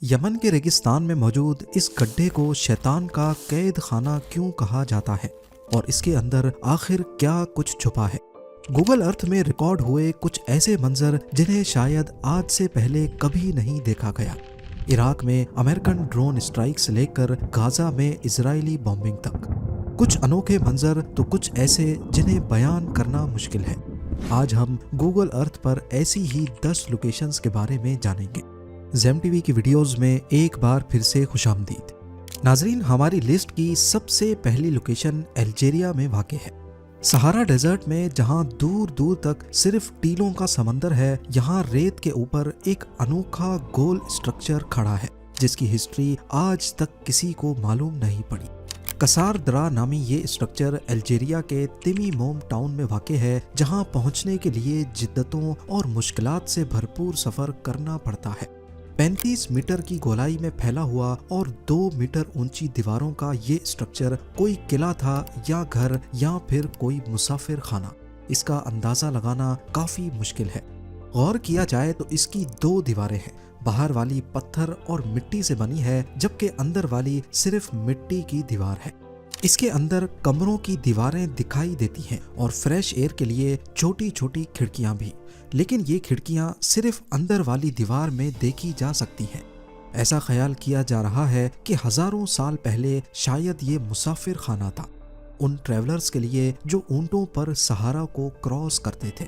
Yemen के रेगिस्तान में मौजूद इस गड्ढे को शैतान का कैद खाना क्यों कहा जाता है और इसके अंदर आखिर क्या कुछ छुपा है। गूगल अर्थ में रिकॉर्ड हुए कुछ ऐसे मंजर जिन्हें शायद आज से पहले कभी नहीं देखा गया। इराक में अमेरिकन ड्रोन स्ट्राइक से लेकर गाजा में इजरायली बॉम्बिंग तक कुछ अनोखे मंजर तो कुछ ऐसे जिन्हें बयान करना मुश्किल है। आज हम गूगल अर्थ पर ऐसी ही 10 लोकेशंस के बारे में जानेंगे। ज़ेम टीवी की वीडियोस में एक बार फिर से खुशामदीद। नाजरीन, हमारी लिस्ट की सबसे पहली लोकेशन अल्जीरिया में वाक़ है। सहारा डेजर्ट में जहां दूर दूर तक सिर्फ टीलों का समंदर है, यहां रेत के ऊपर एक अनोखा गोल स्ट्रक्चर खड़ा है जिसकी हिस्ट्री आज तक किसी को मालूम नहीं पड़ी। कसार दरा नामी ये स्ट्रक्चर अल्जीरिया के तिमी मोम टाउन में वाक़ है, जहां पहुंचने के लिए जिद्दतों और मुश्किलात से भरपूर सफर करना पड़ता है। 35 मीटर की गोलाई में फैला हुआ और 2 मीटर ऊंची दीवारों का ये स्ट्रक्चर कोई किला था या घर या फिर कोई मुसाफिर खाना, इसका अंदाजा लगाना काफी मुश्किल है। गौर किया जाए तो इसकी 2 दीवारें हैं। बाहर वाली पत्थर और मिट्टी से बनी है जबकि अंदर वाली सिर्फ मिट्टी की दीवार है। इसके अंदर कमरों की दीवारें दिखाई देती हैं और फ्रेश एयर के लिए छोटी छोटी खिड़कियां भी, लेकिन ये खिड़कियां सिर्फ अंदर वाली दीवार में देखी जा सकती हैं। ऐसा ख्याल किया जा रहा है कि हजारों साल पहले शायद ये मुसाफिर खाना था, उन ट्रैवलर्स के लिए जो ऊंटों पर सहारा को क्रॉस करते थे।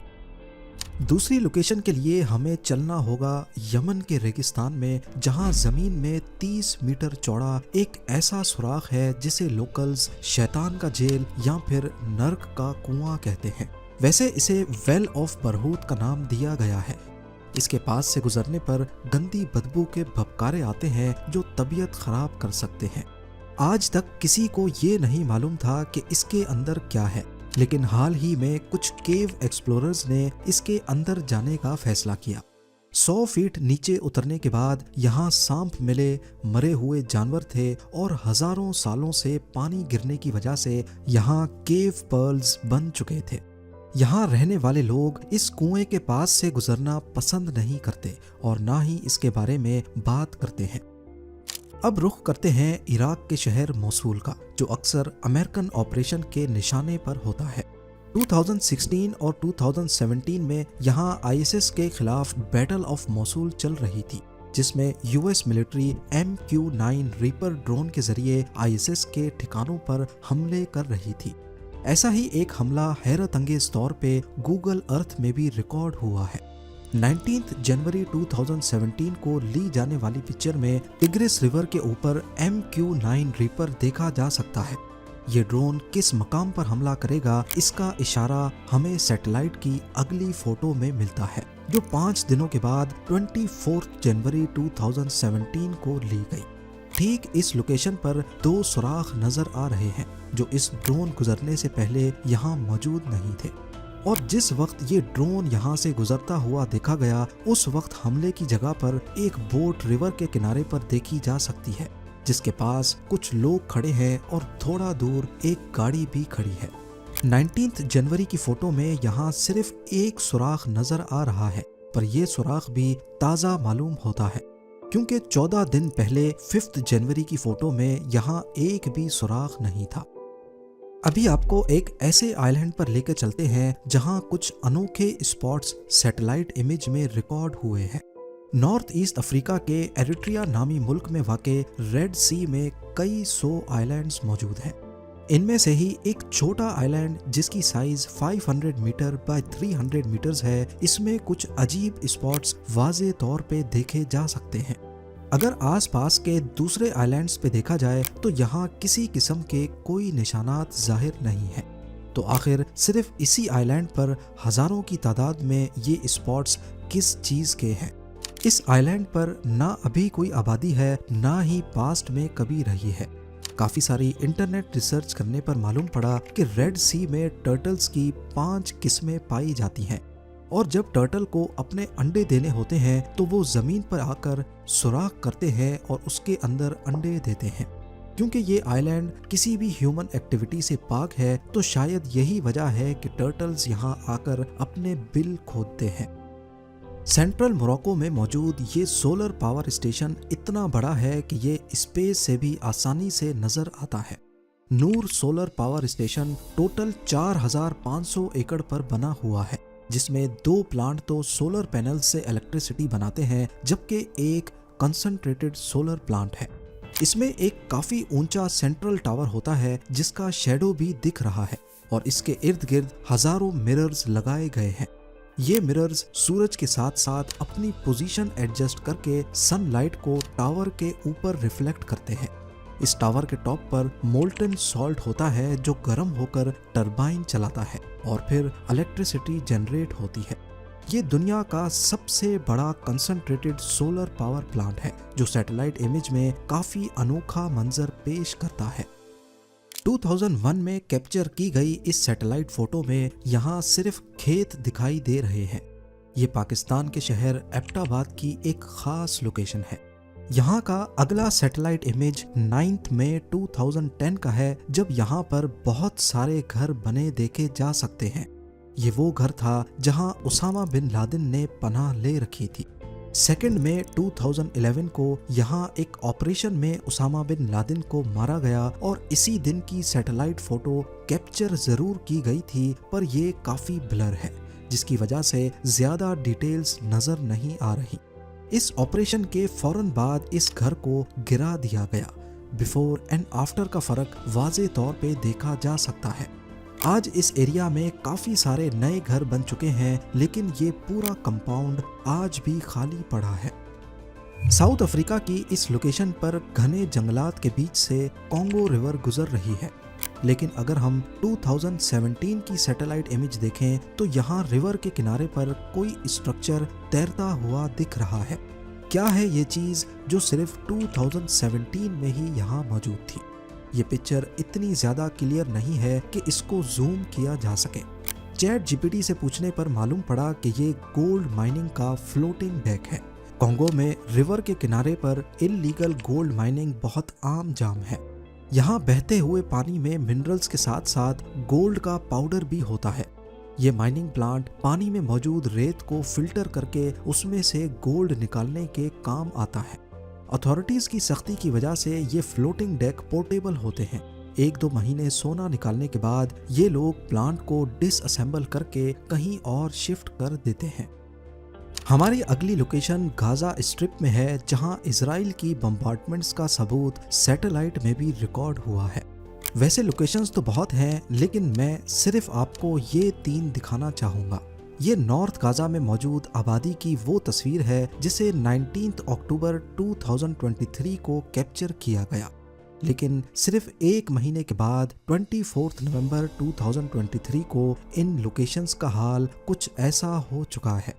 दूसरी लोकेशन के लिए हमें चलना होगा यमन के रेगिस्तान में, जहां जमीन में 30 मीटर चौड़ा एक ऐसा सुराख है जिसे लोकल्स शैतान का जेल या फिर नर्क का कुआं कहते हैं। वैसे इसे वेल ऑफ बरहूत का नाम दिया गया है। इसके पास से गुजरने पर गंदी बदबू के भपकारे आते हैं जो तबीयत खराब कर सकते हैं। आज तक किसी को ये नहीं मालूम था कि इसके अंदर क्या है, लेकिन हाल ही में कुछ केव एक्सप्लोरर्स ने इसके अंदर जाने का फैसला किया। 100 फीट नीचे उतरने के बाद यहाँ सांप मिले, मरे हुए जानवर थे और हजारों सालों से पानी गिरने की वजह से यहाँ केव पर्ल्स बन चुके थे। यहाँ रहने वाले लोग इस कुएं के पास से गुजरना पसंद नहीं करते और ना ही इसके बारे में बात करते हैं। अब रुख करते हैं इराक के शहर मोसूल का, जो अक्सर अमेरिकन ऑपरेशन के निशाने पर होता है। 2016 और 2017 में यहाँ आईएसएस के खिलाफ बैटल ऑफ मोसूल चल रही थी, जिसमें US military MQ-9 reaper drone के जरिए आईएसएस के ठिकानों पर हमले कर रही थी। ऐसा ही एक हमला हैरत अंगेज तौर पे गूगल अर्थ में भी रिकॉर्ड हुआ है। 19 जनवरी 2017 को ली जाने वाली पिक्चर में टिग्रिस रिवर के ऊपर MQ-9 रीपर देखा जा सकता है। ये ड्रोन किस मकाम पर हमला करेगा, इसका इशारा हमें सैटेलाइट की अगली फोटो में मिलता है, जो 5 दिनों के बाद 24 जनवरी 2017 को ली गई। ठीक इस लोकेशन पर 2 सुराख नजर आ रहे हैं जो इस ड्रोन गुजरने से पहले यहाँ मौजूद नहीं थे, और जिस वक्त ये ड्रोन यहाँ से गुजरता हुआ देखा गया उस वक्त हमले की जगह पर एक बोट रिवर के किनारे पर देखी जा सकती है, जिसके पास कुछ लोग खड़े हैं और थोड़ा दूर एक गाड़ी भी खड़ी है। 19 जनवरी की फोटो में यहाँ सिर्फ एक सुराख नजर आ रहा है, पर यह सुराख भी ताज़ा मालूम होता है क्योंकि 14 दिन पहले 5 जनवरी की फोटो में यहाँ एक भी सुराख नहीं था। अभी आपको एक ऐसे आइलैंड पर लेकर चलते हैं जहां कुछ अनोखे स्पॉट्स सैटेलाइट इमेज में रिकॉर्ड हुए हैं। नॉर्थ ईस्ट अफ्रीका के एरिट्रिया नामी मुल्क में वाक़े रेड सी में कई 100 आइलैंड्स मौजूद हैं। इनमें से ही एक छोटा आइलैंड जिसकी साइज 500 मीटर बाय 300 मीटर्स है, इसमें कुछ अजीब स्पॉट्स वाज़े तौर पे देखे जा सकते हैं। अगर आसपास के दूसरे आइलैंड्स पे देखा जाए तो यहाँ किसी किस्म के कोई निशानात जाहिर नहीं है, तो आखिर सिर्फ इसी आइलैंड पर हजारों की तादाद में ये स्पॉट्स किस चीज़ के हैं। इस आइलैंड पर ना अभी कोई आबादी है, ना ही पास्ट में कभी रही है। काफ़ी सारी इंटरनेट रिसर्च करने पर मालूम पड़ा कि रेड सी में टर्टल्स की 5 किस्में पाई जाती हैं, और जब टर्टल को अपने अंडे देने होते हैं तो वो जमीन पर आकर सुराख करते हैं और उसके अंदर अंडे देते हैं। क्योंकि ये आइलैंड किसी भी ह्यूमन एक्टिविटी से पाक है, तो शायद यही वजह है कि टर्टल्स यहाँ आकर अपने बिल खोदते हैं। सेंट्रल मोरक्को में मौजूद ये सोलर पावर स्टेशन इतना बड़ा है कि ये स्पेस से भी आसानी से नजर आता है। नूर सोलर पावर स्टेशन टोटल 4500 एकड़ पर बना हुआ है, जिसमें 2 प्लांट तो सोलर पैनल से इलेक्ट्रिसिटी बनाते हैं, जबकि एक कंसंट्रेटेड सोलर प्लांट है। इसमें एक काफी ऊंचा सेंट्रल टावर होता है जिसका शैडो भी दिख रहा है, और इसके इर्द गिर्द हजारों मिरर्स लगाए गए हैं। ये मिरर्स सूरज के साथ साथ अपनी पोजीशन एडजस्ट करके सनलाइट को टावर के ऊपर रिफ्लेक्ट करते हैं। इस टावर के टॉप पर मोल्टन सॉल्ट होता है जो गर्म होकर टरबाइन चलाता है और फिर इलेक्ट्रिसिटी जनरेट होती है। ये दुनिया का सबसे बड़ा कंसंट्रेटेड सोलर पावर प्लांट है जो सैटेलाइट इमेज में काफी अनोखा मंजर पेश करता है। 2001 में कैप्चर की गई इस सैटेलाइट फोटो में यहाँ सिर्फ खेत दिखाई दे रहे हैं। ये पाकिस्तान के शहर एबटाबाद की एक खास लोकेशन है। यहाँ का अगला सैटेलाइट इमेज 9 मई 2010 का है, जब यहाँ पर बहुत सारे घर बने देखे जा सकते हैं। ये वो घर था जहाँ उसामा बिन लादेन ने पनाह ले रखी थी। 2 मई 2011 को यहाँ एक ऑपरेशन में उसामा बिन लादेन को मारा गया और इसी दिन की सैटेलाइट फोटो कैप्चर जरूर की गई थी, पर ये काफी ब्लर है, जिसकी वजह से ज्यादा डिटेल्स नजर नहीं आ रही। इस ऑपरेशन के फौरन बाद इस घर को गिरा दिया गया। बिफोर एंड आफ्टर का फर्क वाज़े तौर पे देखा जा सकता है। आज इस एरिया में काफी सारे नए घर बन चुके हैं, लेकिन ये पूरा कंपाउंड आज भी खाली पड़ा है। साउथ अफ्रीका की इस लोकेशन पर घने जंगलात के बीच से कॉन्गो रिवर गुजर रही है, लेकिन अगर हम 2017 की सैटेलाइट इमेज देखें तो यहाँ रिवर के किनारे पर कोई स्ट्रक्चर तैरता हुआ दिख रहा है। क्या है ये चीज जो सिर्फ 2017 में ही यहाँ मौजूद थी? ये पिक्चर इतनी ज्यादा क्लियर नहीं है कि इसको जूम किया जा सके। चैट जीपीटी से पूछने पर मालूम पड़ा कि ये गोल्ड माइनिंग का फ्लोटिंग डेक है। कॉन्गो में रिवर के किनारे पर इल्लीगल गोल्ड माइनिंग बहुत आम जाम है। यहाँ बहते हुए पानी में मिनरल्स के साथ साथ गोल्ड का पाउडर भी होता है। ये माइनिंग प्लांट पानी में मौजूद रेत को फिल्टर करके उसमें से गोल्ड निकालने के काम आता है। अथॉरिटीज की सख्ती की वजह से ये फ्लोटिंग डेक पोर्टेबल होते हैं। 1-2 महीने सोना निकालने के बाद ये लोग प्लांट को डिसअसेंबल करके कहीं और शिफ्ट कर देते हैं। हमारी अगली लोकेशन गाजा स्ट्रिप में है, जहां इजराइल की बम्बार्डमेंट्स का सबूत सैटेलाइट में भी रिकॉर्ड हुआ है। वैसे लोकेशंस तो बहुत हैं, लेकिन मैं सिर्फ आपको ये 3 दिखाना चाहूँगा। ये नॉर्थ गाजा में मौजूद आबादी की वो तस्वीर है जिसे 19 अक्टूबर 2023 को कैप्चर किया गया, लेकिन सिर्फ 1 महीने के बाद 24 नवंबर 2023 को इन लोकेशंस का हाल कुछ ऐसा हो चुका है।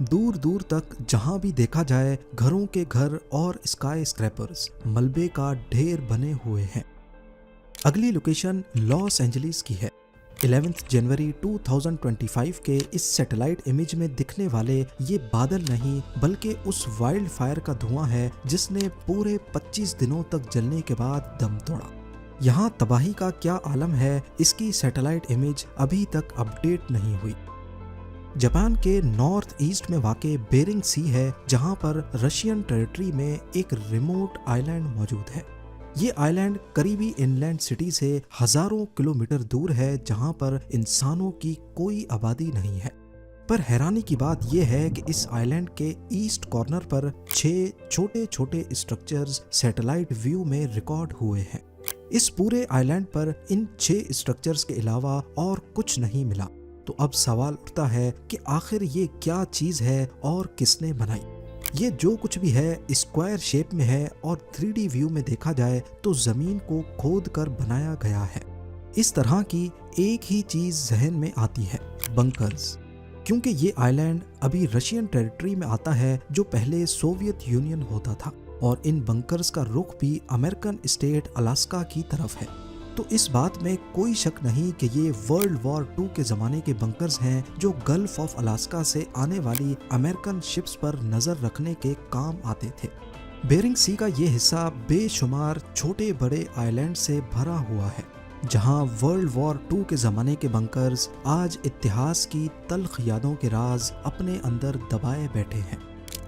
दूर दूर तक जहां भी देखा जाए घरों के घर और स्काई स्क्रैपर्स मलबे का ढेर बने हुए हैं। अगली लोकेशन लॉस एंजलिस की है। 11 जनवरी 2025 के इस सैटेलाइट इमेज में दिखने वाले ये बादल नहीं, बल्कि उस वाइल्ड फायर का धुआं है जिसने पूरे 25 दिनों तक जलने के बाद दम तोड़ा। यहाँ तबाही का क्या आलम है, इसकी सैटेलाइट इमेज अभी तक अपडेट नहीं हुई। जापान के नॉर्थ ईस्ट में वाक़े बेरिंग सी है, जहाँ पर रशियन टेरिटरी में एक रिमोट आइलैंड मौजूद है। ये आइलैंड करीबी इनलैंड सिटी से हजारों किलोमीटर दूर है, जहां पर इंसानों की कोई आबादी नहीं है। पर हैरानी की बात यह है कि इस आइलैंड के ईस्ट कॉर्नर पर 6 छोटे छोटे स्ट्रक्चर्स सैटेलाइट व्यू में रिकॉर्ड हुए हैं। इस पूरे आइलैंड पर इन 6 स्ट्रक्चर्स के अलावा और कुछ नहीं मिला। तो अब सवाल उठता है कि आखिर ये क्या चीज है और किसने बनाई? ये जो कुछ भी है स्क्वायर शेप में है और 3D व्यू में देखा जाए तो जमीन को खोद कर बनाया गया है। इस तरह की एक ही चीज जहन में आती है, बंकर्स। क्योंकि ये आइलैंड अभी रशियन टेरिटरी में आता है जो पहले सोवियत यूनियन होता था, और इन बंकर्स का रुख भी अमेरिकन स्टेट अलास्का की तरफ है। तो इस बात में कोई शक नहीं कि ये वर्ल्ड वॉर 2 के ज़माने के बंकर्स हैं जो गल्फ ऑफ अलास्का से आने वाली अमेरिकन शिप्स पर नज़र रखने के काम आते थे। बेरिंग सी का ये हिस्सा बेशुमार छोटे बड़े आइलैंड से भरा हुआ है। जहां वर्ल्ड वॉर 2 के ज़माने के बंकर्स आज इतिहास की तल्ख यादों के राज अपने अंदर दबाए बैठे हैं।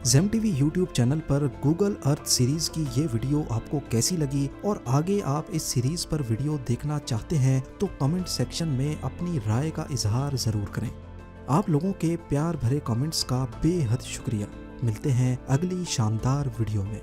जेम टीवी यूट्यूब चैनल पर गूगल अर्थ सीरीज की ये वीडियो आपको कैसी लगी और आगे आप इस सीरीज पर वीडियो देखना चाहते हैं तो कमेंट सेक्शन में अपनी राय का इजहार ज़रूर करें। आप लोगों के प्यार भरे कमेंट्स का बेहद शुक्रिया। मिलते हैं अगली शानदार वीडियो में।